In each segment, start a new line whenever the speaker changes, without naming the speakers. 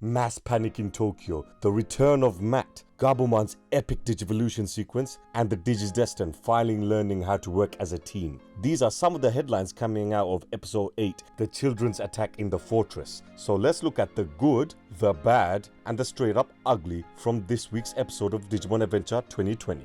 mass panic in Tokyo, the return of Matt, Gabumon's epic digivolution sequence, and the DigiDestined finally learning how to work as a team. These are some of the headlines coming out of episode 8, the children's attack in the fortress. So let's look at the good, the bad, and the straight up ugly from this week's episode of Digimon Adventure 2020.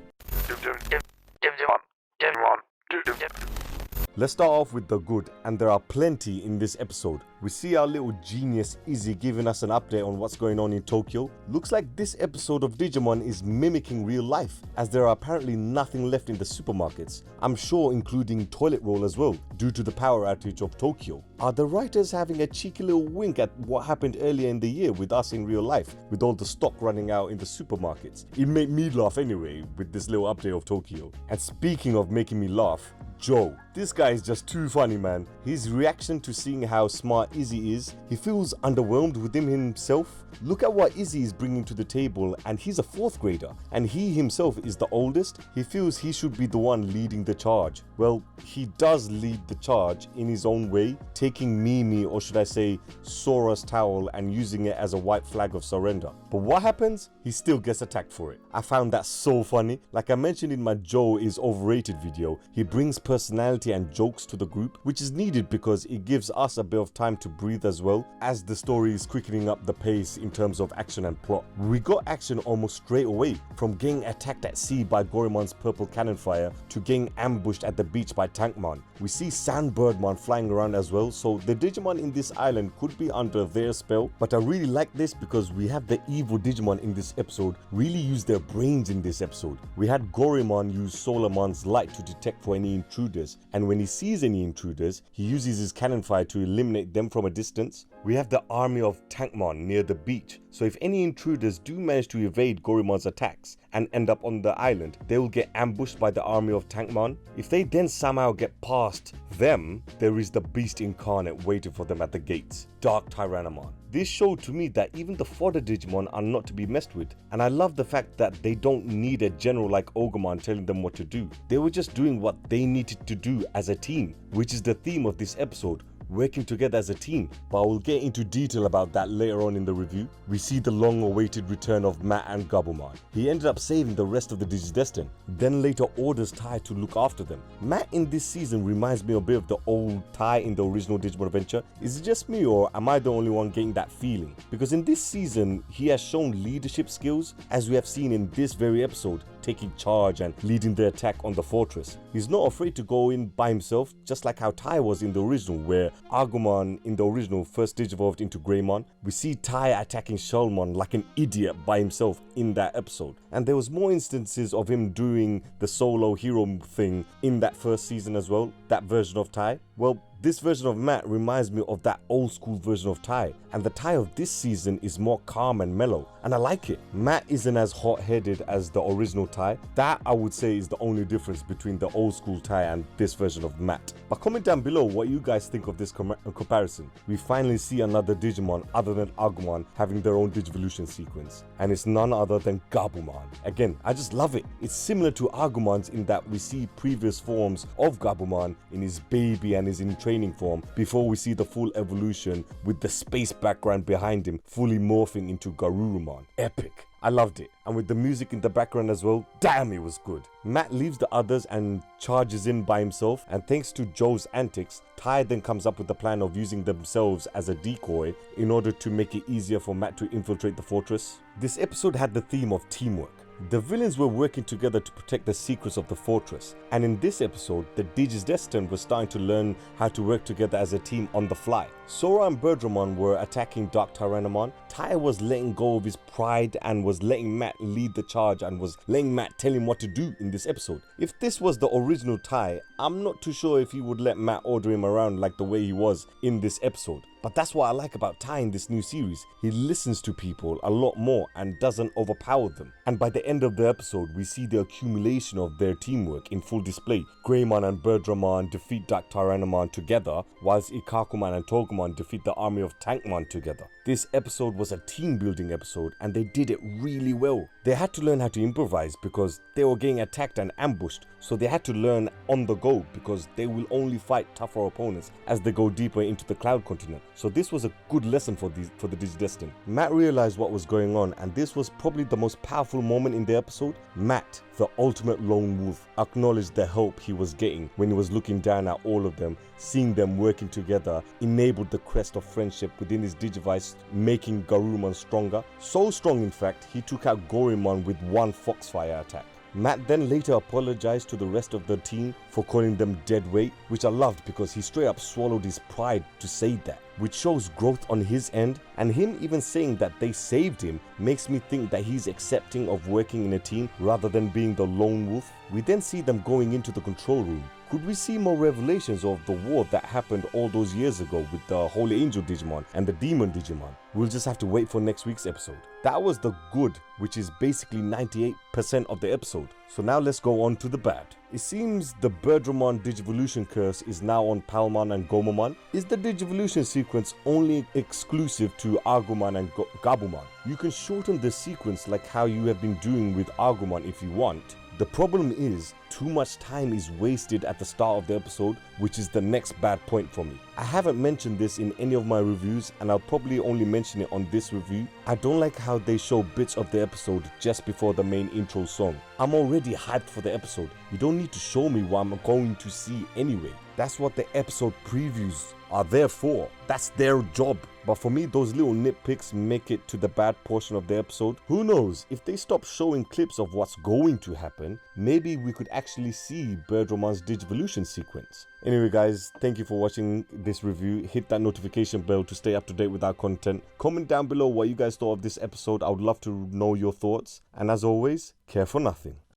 Let's start off with the good, and there are plenty in this episode. We see our little genius Izzy giving us an update on what's going on in Tokyo. Looks like this episode of Digimon is mimicking real life, as there are apparently nothing left in the supermarkets. I'm sure including toilet roll as well, due to the power outage of Tokyo. Are the writers having a cheeky little wink at what happened earlier in the year with us in real life, with all the stock running out in the supermarkets? It made me laugh anyway, with this little update of Tokyo. And speaking of making me laugh, Joe. This guy is just too funny, man. His reaction to seeing how smart Izzy is, he feels underwhelmed within himself. Look at what Izzy is bringing to the table, and he's a 4th grader, and he himself is the oldest. He feels he should be the one leading the charge. Well, he does lead the charge in his own way, taking Mimi, or should I say Sora's towel, and using it as a white flag of surrender. But what happens? He still gets attacked for it. I found that so funny. Like I mentioned in my Joe is overrated video, he brings personality and jokes to the group, which is needed because it gives us a bit of time to breathe as well, as the story is quickening up the pace in terms of action and plot. We got action almost straight away, from getting attacked at sea by Gorimon's purple cannon fire to getting ambushed at the beach by Tankmon. We see Sandbirdmon flying around as well, so the Digimon in this island could be under their spell. But I really like this because we have the evil Digimon in this episode really use their brains in this episode. We had Gorimon use Solarmon's light to detect for any intruders, and when he sees any intruders, he uses his cannon fire to eliminate them from a distance. We have the army of Tankmon near the beach, so if any intruders do manage to evade Gorimon's attacks and end up on the island, they will get ambushed by the army of Tankmon. If they then somehow get past them, there is the beast incarnate waiting for them at the gates, Dark Tyrannomon. This showed to me that even the fodder Digimon are not to be messed with, and I love the fact that they don't need a general like Ogremon telling them what to do. They were just doing what they needed to do as a team, which is the theme of this episode, working together as a team, but I will get into detail about that later on in the review. We see the long-awaited return of Matt and Gabumon. He ended up saving the rest of the DigiDestined, then later orders Tai to look after them. Matt in this season reminds me a bit of the old Tai in the original Digimon Adventure. Is it just me, or am I the only one getting that feeling? Because in this season, he has shown leadership skills, as we have seen in this very episode, taking charge and leading the attack on the fortress. He's not afraid to go in by himself, just like how Tai was in the original, where Agumon in the original first digivolved into Greymon. We see Tai attacking Shellmon like an idiot by himself in that episode. And there was more instances of him doing the solo hero thing in that first season as well, that version of Tai. Well, this version of Matt reminds me of that old school version of Tai, and the Tai of this season is more calm and mellow, and I like it. Matt isn't as hot-headed as the original Tai. That, I would say, is the only difference between the old school Tai and this version of Matt. But comment down below what you guys think of this comparison. We finally see another Digimon other than Agumon having their own digivolution sequence, and it's none other than Gabumon. Again, I just love it. It's similar to Agumon's in that we see previous forms of Gabumon in his baby and his in training form before we see the full evolution with the space background behind him fully morphing into Garurumon. Epic. I loved it. And with the music in the background as well, damn, it was good. Matt leaves the others and charges in by himself, and thanks to Joe's antics, Tai then comes up with the plan of using themselves as a decoy in order to make it easier for Matt to infiltrate the fortress. This episode had the theme of teamwork. The villains were working together to protect the secrets of the fortress, and in this episode, the DigiDestined were starting to learn how to work together as a team on the fly. Sora and Birdramon were attacking Dark Tyrannomon. Tai was letting go of his pride and was letting Matt lead the charge and was letting Matt tell him what to do in this episode. If this was the original Tai, I'm not too sure if he would let Matt order him around like the way he was in this episode. But that's what I like about Tai in this new series. He listens to people a lot more and doesn't overpower them. And by the end of the episode, we see the accumulation of their teamwork in full display. Greymon and Birdramon defeat Dark Tyrannomon together, whilst Ikakumon and Togemon defeat the army of Tankmon together. This episode was a team building episode, and they did it really well. They had to learn how to improvise because they were getting attacked and ambushed, so they had to learn on the go because they will only fight tougher opponents as they go deeper into the Cloud Continent. So this was a good lesson for the DigiDestined. Matt realized what was going on, and this was probably the most powerful moment in the episode. Matt, the ultimate lone wolf, acknowledged the help he was getting when he was looking down at all of them, seeing them working together, enabled the crest of friendship within his Digivice, making Gabumon stronger. So strong, in fact, he took out Gabumon with one Foxfire attack. Matt then later apologized to the rest of the team for calling them dead weight, which I loved because he straight up swallowed his pride to say that, which shows growth on his end, and him even saying that they saved him makes me think that he's accepting of working in a team rather than being the lone wolf. We then see them going into the control room. Could we see more revelations of the war that happened all those years ago with the Holy Angel Digimon and the Demon Digimon? We'll just have to wait for next week's episode. That was the good, which is basically 98% of the episode. So now let's go on to the bad. It seems the Birdramon Digivolution curse is now on Palmon and Gomamon. Is the Digivolution sequence only exclusive to Agumon and Gabumon? You can shorten the sequence like how you have been doing with Agumon if you want. The problem is, too much time is wasted at the start of the episode, which is the next bad point for me. I haven't mentioned this in any of my reviews, and I'll probably only mention it on this review. I don't like how they show bits of the episode just before the main intro song. I'm already hyped for the episode. You don't need to show me what I'm going to see anyway. That's what the episode previews are there for. That's their job. But for me, those little nitpicks make it to the bad portion of the episode. Who knows, if they stop showing clips of what's going to happen, maybe we could actually see Birdramon's Digivolution sequence. Anyway guys, thank you for watching this review. Hit that notification bell to stay up to date with our content. Comment down below what you guys thought of this episode. I would love to know your thoughts. And as always, care for nothing.